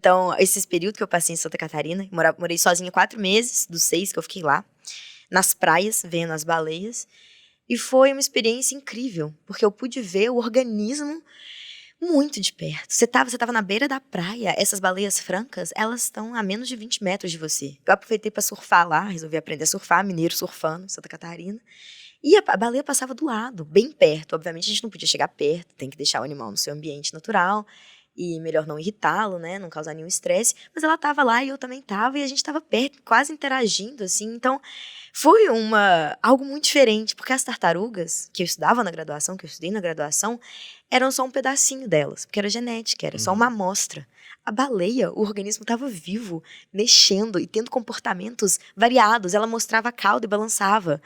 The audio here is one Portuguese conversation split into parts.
Então, esses períodos que eu passei em Santa Catarina, morei sozinha 4 meses, dos 6 que eu fiquei lá, nas praias, vendo as baleias. E foi uma experiência incrível, porque eu pude ver o organismo muito de perto. Você tava na beira da praia, essas baleias francas, elas estão a menos de 20 metros de você. Eu aproveitei para surfar lá, resolvi aprender a surfar, mineiro surfando, em Santa Catarina. E a baleia passava do lado, bem perto. Obviamente a gente não podia chegar perto, tem que deixar o animal no seu ambiente natural. E melhor não irritá-lo, né, não causar nenhum estresse. Mas ela tava lá e eu também tava, e a gente tava perto, quase interagindo, assim. Então, foi algo muito diferente, porque as tartarugas que eu estudava na graduação, que eu estudei na graduação, eram só um pedacinho delas, porque era genética, era só uma amostra. A baleia, o organismo estava vivo, mexendo e tendo comportamentos variados. Ela mostrava a cauda e balançava.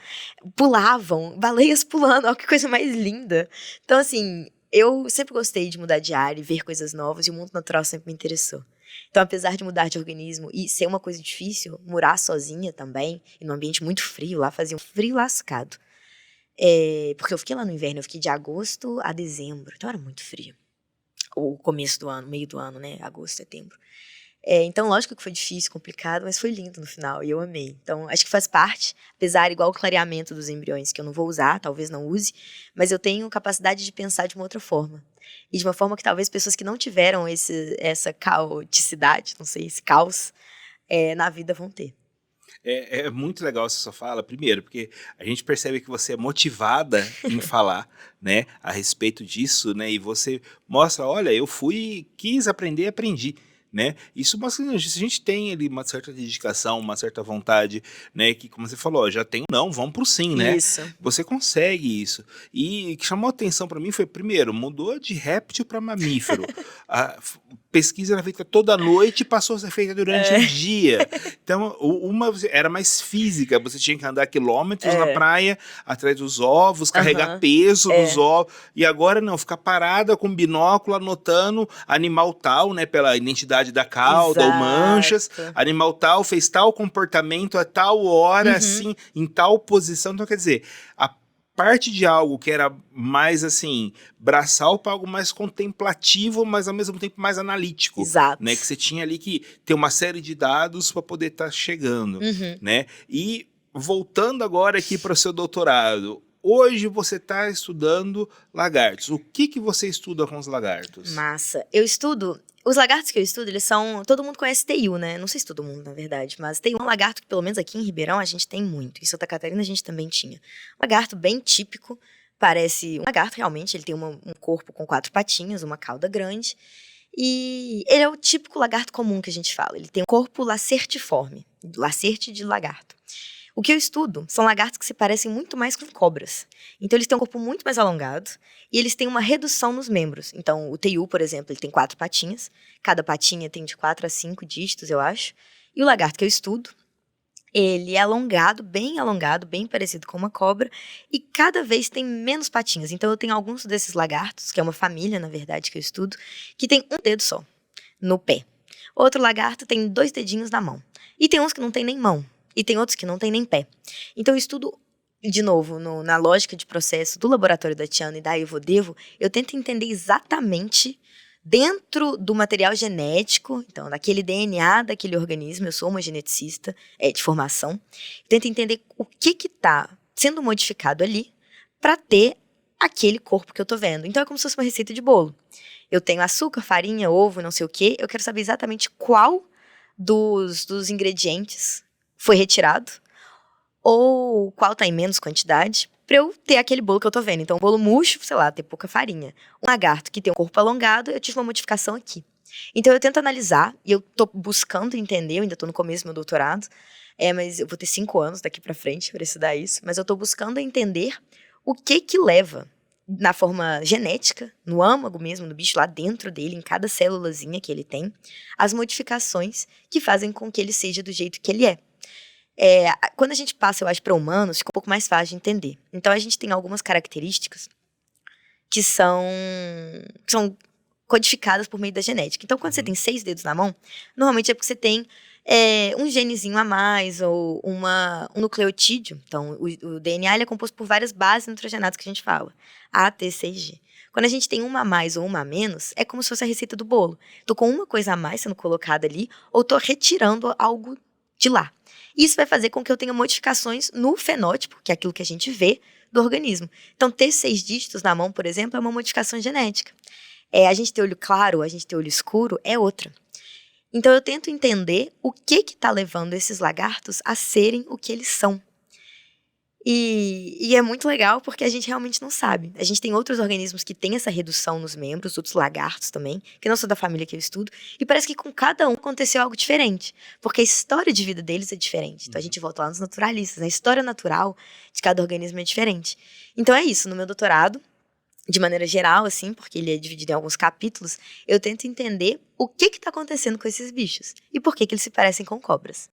Pulavam, baleias pulando, olha que coisa mais linda. Então, assim, eu sempre gostei de mudar de área e ver coisas novas, e o mundo natural sempre me interessou. Então, apesar de mudar de organismo e ser uma coisa difícil, morar sozinha também, e num ambiente muito frio, lá fazia um frio lascado. Porque eu fiquei lá no inverno, eu fiquei de agosto a dezembro, então era muito frio. O começo do ano, meio do ano, né? Agosto, setembro. Então, lógico que foi difícil, complicado, mas foi lindo no final, e eu amei. Então, acho que faz parte, apesar, igual o clareamento dos embriões, que eu não vou usar, talvez não use, mas eu tenho capacidade de pensar de uma outra forma. E de uma forma que talvez pessoas que não tiveram essa caoticidade, não sei, esse caos, na vida vão ter. É muito legal essa sua fala, primeiro, porque a gente percebe que você é motivada em falar, né, a respeito disso, né, e você mostra, olha, eu quis aprender, aprendi. Né? Isso mostra que a gente tem ali uma certa dedicação, uma certa vontade, né? Que, como você falou, já tem não, vamos pro sim, né? Isso. Você consegue isso. E o que chamou a atenção para mim foi, primeiro, mudou de réptil para mamífero. A pesquisa era feita toda noite e passou a ser feita durante o dia. Então, uma era mais física, você tinha que andar quilômetros na praia, atrás dos ovos, carregar peso dos ovos. E agora não, ficar parada com binóculo, anotando animal tal, né? Pela identidade da cauda ou manchas, animal tal fez tal comportamento a tal hora, assim, em tal posição. Então, quer dizer, a parte de algo que era mais, assim, braçal para algo mais contemplativo, mas ao mesmo tempo mais analítico. Exato. Né? Que você tinha ali que ter uma série de dados para poder estar chegando, né? E voltando agora aqui para o seu doutorado, hoje você está estudando lagartos. O que você estuda com os lagartos? Massa. Os lagartos que eu estudo, eles são... Todo mundo conhece teiu, né? Não sei se todo mundo, na verdade, mas teiu é um lagarto que, pelo menos aqui em Ribeirão, a gente tem muito. Em Santa Catarina, a gente também tinha. Um lagarto bem típico, parece um lagarto, realmente. Ele tem um corpo com 4 patinhas, uma cauda grande. E ele é o típico lagarto comum que a gente fala. Ele tem um corpo lacertiforme, lacerte de lagarto. O que eu estudo são lagartos que se parecem muito mais com cobras. Então, eles têm um corpo muito mais alongado e eles têm uma redução nos membros. Então, o teiu, por exemplo, ele tem 4 patinhas. Cada patinha tem de 4 a 5 dígitos, eu acho. E o lagarto que eu estudo, ele é alongado, bem parecido com uma cobra. E cada vez tem menos patinhas. Então, eu tenho alguns desses lagartos, que é uma família, na verdade, que eu estudo, que tem um dedo só no pé. Outro lagarto tem 2 dedinhos na mão. E tem uns que não tem nem mão. E tem outros que não tem nem pé. Então, eu estudo, de novo, na lógica de processo do laboratório da Tiana e da Evodevo, eu tento entender exatamente, dentro do material genético, então, daquele DNA daquele organismo, eu sou uma geneticista de formação, eu tento entender o que está sendo modificado ali para ter aquele corpo que eu estou vendo. Então, é como se fosse uma receita de bolo. Eu tenho açúcar, farinha, ovo, não sei o quê, eu quero saber exatamente qual dos ingredientes foi retirado, ou qual tá em menos quantidade, pra eu ter aquele bolo que eu tô vendo. Então, um bolo murcho, sei lá, ter pouca farinha. Um lagarto que tem um corpo alongado, eu tive uma modificação aqui. Então, eu tento analisar, e eu tô buscando entender, eu ainda tô no começo do meu doutorado, mas eu vou ter 5 anos daqui pra frente pra estudar isso, mas eu tô buscando entender o que leva, na forma genética, no âmago mesmo do bicho, lá dentro dele, em cada célulazinha que ele tem, as modificações que fazem com que ele seja do jeito que ele é. Quando a gente passa, eu acho, para humanos, fica um pouco mais fácil de entender. Então, a gente tem algumas características que são codificadas por meio da genética. Então, quando você tem 6 dedos na mão, normalmente é porque você tem um genezinho a mais ou um nucleotídeo. Então, o DNA ele é composto por várias bases nitrogenadas que a gente fala. A, T, C e G. Quando a gente tem uma a mais ou uma a menos, é como se fosse a receita do bolo. Tô com uma coisa a mais sendo colocada ali, ou tô retirando algo de lá. Isso vai fazer com que eu tenha modificações no fenótipo, que é aquilo que a gente vê, do organismo. Então, ter 6 dígitos na mão, por exemplo, é uma modificação genética. A gente ter olho claro, a gente ter olho escuro, é outra. Então, eu tento entender o que está levando esses lagartos a serem o que eles são. E é muito legal porque a gente realmente não sabe. A gente tem outros organismos que têm essa redução nos membros, outros lagartos também, que não são da família que eu estudo, e parece que com cada um aconteceu algo diferente, porque a história de vida deles é diferente. Então a gente volta lá nos naturalistas, a história natural de cada organismo é diferente. Então é isso, no meu doutorado, de maneira geral, assim, porque ele é dividido em alguns capítulos, eu tento entender o que está acontecendo com esses bichos e por que eles se parecem com cobras.